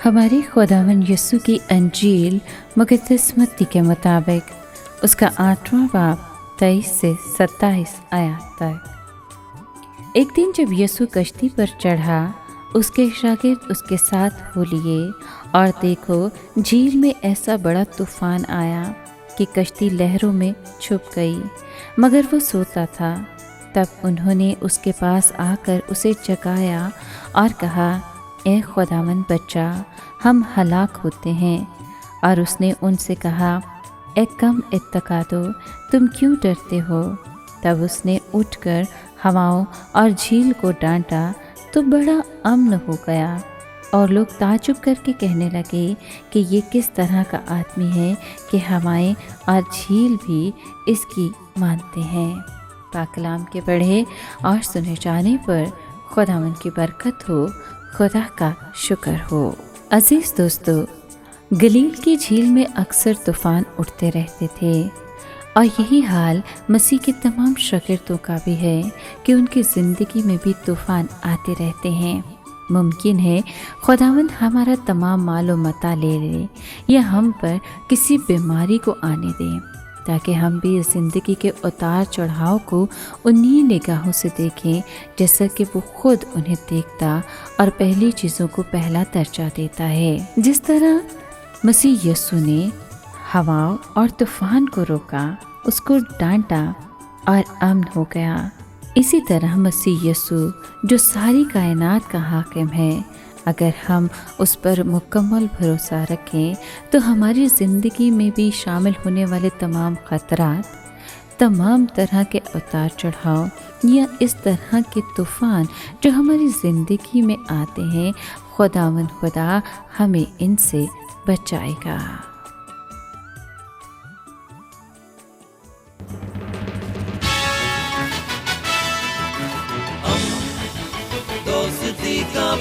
हमारे खुदावन यीशु की अंजील मुक़द्दस मत्ती के मुताबिक उसका 8वां बाब 23 से 27 आयत तक। एक दिन जब यीशु कश्ती पर चढ़ा, उसके शागिर्द उसके साथ हो लिए, और देखो झील में ऐसा बड़ा तूफान आया कि कश्ती लहरों में छुप गई, मगर वो सोता था। तब उन्होंने उसके पास आकर उसे जगाया और कहा, ए खुदावन बच्चा, हम हलाक होते हैं। और उसने उनसे कहा, ए कम इत्तकादो, तुम क्यों डरते हो? तब उसने उठकर हवाओं और झील को डांटा तो बड़ा अम्न हो गया, और लोग ताज्जुब करके कहने लगे कि ये किस तरह का आदमी है कि हवाएं और झील भी इसकी मानते हैं। पाक कलाम के पढ़े और सुने जाने पर खुदावन की बरकत हो, खुदा का शुक्र हो। अजीज दोस्तों, गलील की झील में अक्सर तूफ़ान उठते रहते थे, और यही हाल मसीह के तमाम शागिर्दों का भी है कि उनकी ज़िंदगी में भी तूफ़ान आते रहते हैं। मुमकिन है खुदावंद हमारा तमाम मालो मता ले ले या हम पर किसी बीमारी को आने दें, ताकि हम भी इस ज़िंदगी के उतार चढ़ाव को उन्हीं निगाहों से देखें जैसा कि वो खुद उन्हें देखता और पहली चीज़ों को पहला दर्जा देता है। जिस तरह मसीह यीशु ने हवाओं और तूफान को रोका, उसको डांटा और अमन हो गया, इसी तरह मसीह यीशु जो सारी कायनात का हाकिम है, अगर हम उस पर मुकम्मल भरोसा रखें तो हमारी ज़िंदगी में भी शामिल होने वाले तमाम ख़तरात, तमाम तरह के उतार चढ़ाव या इस तरह के तूफ़ान जो हमारी ज़िंदगी में आते हैं, खुदावंद खुदा हमें इनसे बचाएगा। दोस्ती का